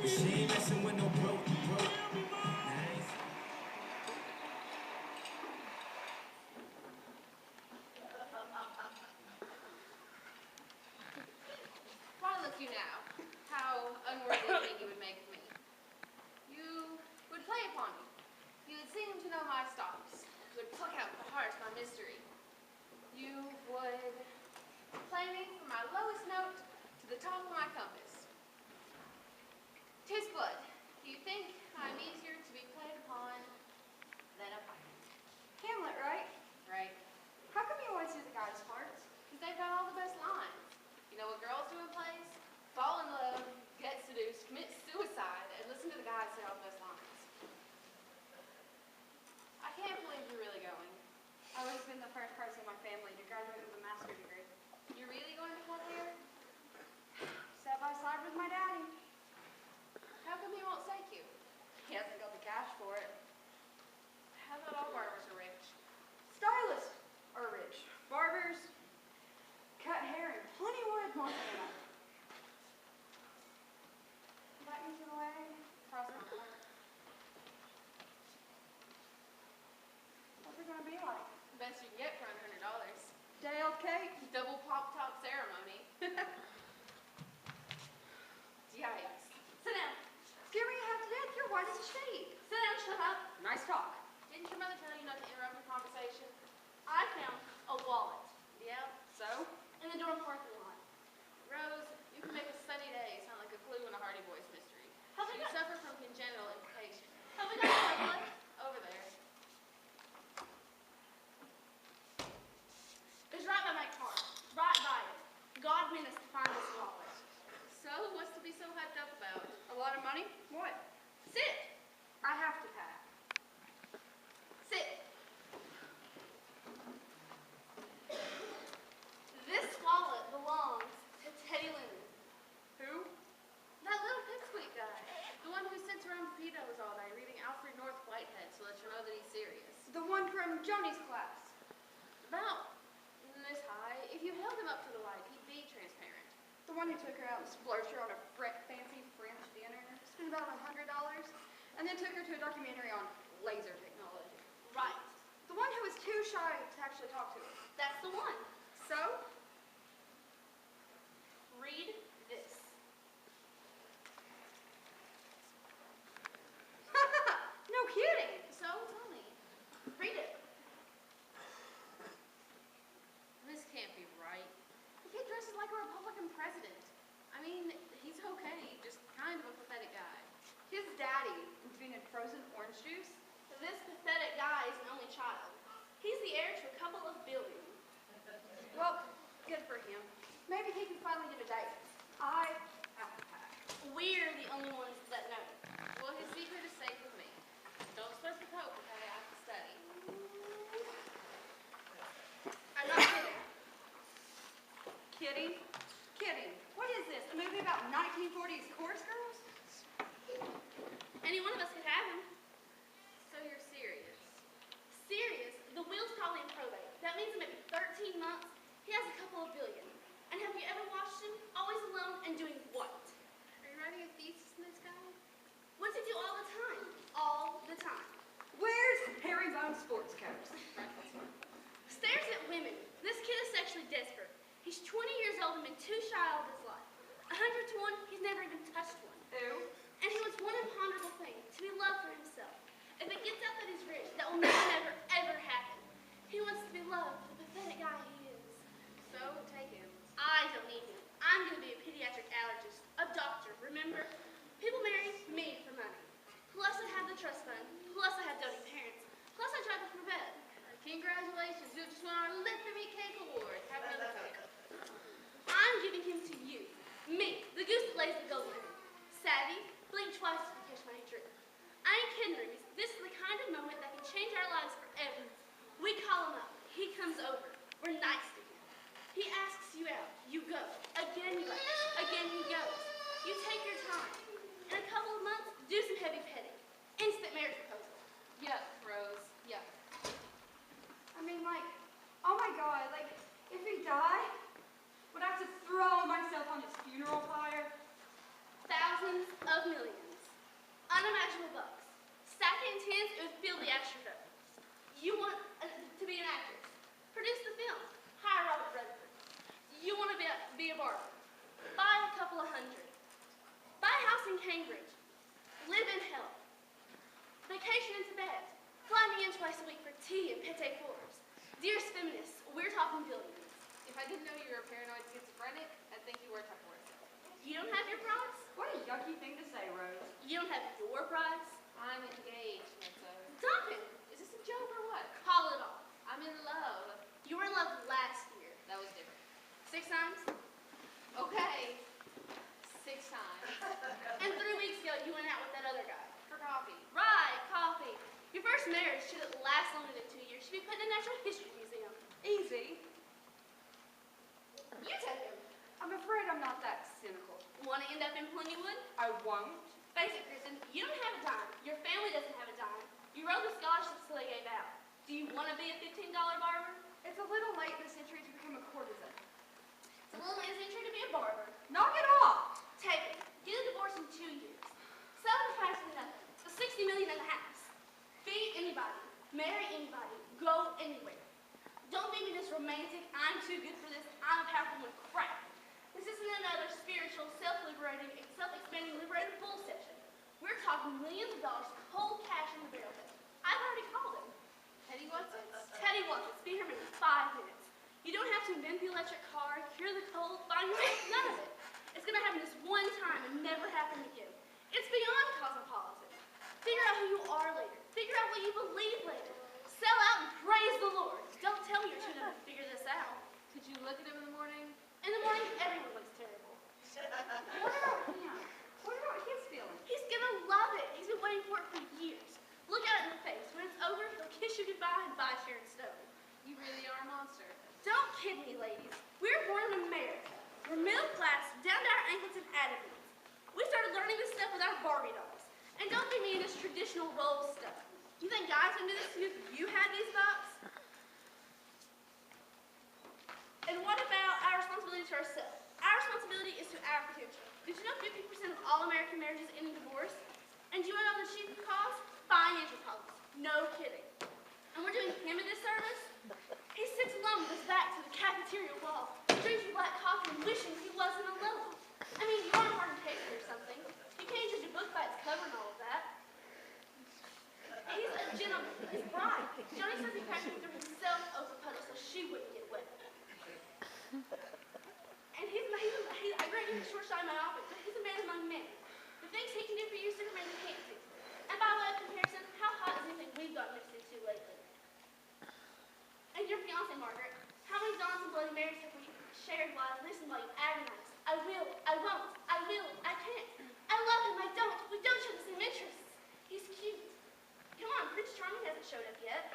She ain't messing with no broke. Nice. Why, look you now, how unworthy a thing you would make of me. You would play upon me. You would seem to know my stops. You would pluck out the heart of my mystery. You would play me from my lowest note to the top of my compass. 'Tis blood. Do you think I'm easier to be played upon than a pirate? Hamlet, right? Right. How come you always do the guys' parts? Because they've got all the best lines. You know what girls do in plays? Fall in love, get seduced, commit suicide, and listen to the guys say all the best lines. I can't believe you're really going. I would have been the first person in my family to graduate with a master's degree. You're really going to cut hair? Side by side with my daddy. How come he won't take you? He hasn't got the cash for it. How about all barbers are rich? Stylists are rich. Barbers cut hair in plenty wood, Montana. That means in a way, cross my heart. What's it gonna be like? The best you can get for under $100. Day-old cake? Double pop-top ceremony. Yikes. Sit down. Scare me half to death. You're white as a sheet. Sit down, shut up. Nice talk. Didn't your mother tell you not to interrupt the conversation? I found a wallet. Yeah. So? In the dorm parking lot. Rose, you can make a sunny day sound like a clue in a Hardy Boys mystery. Have we You got- suffer from congenital implication. Have we got a wallet? Over there. It's right by my car. Right by it. God meant us to find this wallet. So, what's to be so hyped up about? A lot of money? What? Sit. I have to pack. Sit. This wallet belongs to Teddy Lemon. Who? That little pipsqueak guy. The one who sits around pedos all day reading Alfred North Whitehead to let you know that he's serious. The one from Joni's class. About this high. If you held him up to the light, he'd be transparent. The one who took her out and splurged her on a fancy French dinner. Spent about $100. And then took her to a documentary on laser technology. Right. The one who was too shy to actually talk to her. That's the one. So? Read this. No kidding. So, tell me. Read it. This can't be right. The kid dresses like a Republican president. I mean, he's okay, just kind of a pathetic guy. His daddy invented frozen orange juice. This pathetic guy is an only child. He's the heir to a couple of billion. Well, good for him. Maybe he can finally get a date. I have to pack. We're the only ones that know. Well, his secret is safe with me. Don't supposed to cope, okay? I have to study. I'm not kidding. Kidding? Kidding. What is this? A movie about 1940s chorus girls? Any one of us could have him. So you're serious? Serious? The will's probably in probate. That means in maybe 13 months, he has a couple of billion. And have you ever watched him? Always alone and doing what? Are you writing a thesis in this guy? What's he do all the time? All the time. Where's herringbone sports coats? Stares at women. This kid is sexually desperate. He's 20 years old and been too shy all of his life. 100 to 1, he's never even touched one. Ew. And he wants one imponderable thing, to be loved for himself. If it gets out that he's rich, that will never, ever happen. He wants to be loved for the pathetic guy he is. So, take him. I don't need him. I'm going to be a pediatric allergist, a doctor, remember? People marry me for money. Plus I have the trust fund. Plus I have doting parents. Plus I drive for bed. Congratulations, you just won our Lit for Me Cake Award. Have another Coke. I'm giving him to you. Me, the goose that lays the golden egg. Savvy, blink twice if you catch my drift. I ain't kidding, Rubies. This is the kind of moment that can change our lives forever. We call him up. He comes over. We're nice to him. He asks you out. You go. Again he goes. Again he goes. You take your time. In a couple of months, do some heavy petting. Instant marriage proposal. Yuck, Rose. Yuck. I mean, like, oh my God, like, if he died, would I have to throw myself on his funeral pyre? intense, it would feel the extra dough. You want to be an actress. Produce the film. Hire Robert Redford. You want to be a barber. Buy a couple of hundred. Buy a house in Cambridge. Live in hell. Vacation in Tibet. Fly me in twice a week for tea and pate fours. Dearest feminists, we're talking billions. If I didn't know you were a paranoid schizophrenic, I'd think you were a Tupperware salesman. You don't have your prides? What a yucky thing to say, Rose. You don't have your prides? I'm engaged, Nessa. Dump it. Is this a joke or what? Call it off. I'm in love. You were in love last year. That was different. 6 times? Okay. 6 times. And 3 weeks ago, you went out with that other guy. For coffee. Right, coffee. Your first marriage shouldn't last longer than 2 years. Should be put in a natural history museum. Easy. You tell him. I'm afraid I'm not that cynical. Want to end up in Plentywood? I won't. Face it, Kristen, you don't have a dime. Your family doesn't have a dime. You wrote the scholarships till they gave out. Do you want to be a $15 barber? It's a little late in the century to become a courtesan. It's a little incendiary to be a barber. Knock it off! Take it. Get a divorce in 2 years. Sell the house for nothing. The 60 million in the house. Feed anybody. Marry anybody. Go anywhere. Don't make me this romantic, I'm too good for this, I'm a powerful woman crap. This isn't another spiritual, self-liberating, self-expanding, liberated bull session. We're talking millions of dollars, cold cash in the barrel. I've already called him. Teddy Watson's? Teddy Watkins, be here in 5 minutes. You don't have to invent the electric car, cure the cold, find ways, none of it. It's gonna happen this one time and never happen again. It's beyond cosmopolitan. Figure out who you are later. Figure out what you believe later. Sell out and praise the Lord. Don't tell me you're too dumb to figure this out. Could you look at him in the morning? In the morning, everyone looks terrible. What about him? What about his feelings? He's gonna love it. He's been waiting for it for years. Look at it in the face. When it's over, he'll kiss you goodbye and buy Sharon Stone. You really are a monster. Don't kid me, ladies. We were born in America. We're middle class, down to our ankles in attitudes. We started learning this stuff with our Barbie dolls. And don't give me this traditional role stuff. You think guys would do this to you if you had these thoughts? And what about our responsibility to ourselves? Our responsibility is to our potential. Did you know 50% of all American marriages end in divorce? And do you want to know the chief cause? Financial problems. No kidding. And we're doing him a disservice? He sits alone with his back to the cafeteria wall, drinking black coffee and wishing he wasn't alone. I mean, you are a hard taster or something. You can't judge a book by its cover and all of that. He's a gentleman. He's bright. Johnny says he practically threw himself over the puddle so she wouldn't get wet. And I grant you a short shot in my office, but he's a man among men. The things he can do for you, Superman can't do. And by way of comparison, how hot is anything we've got mixed into lately? And your fiancé, Margaret, how many Dons and Bloody Marys have we shared while I listen while you agonize? I will, I won't, I will, I can't. I love him, I don't. We don't share the same interests. He's cute. Come on, Prince Charming hasn't showed up yet.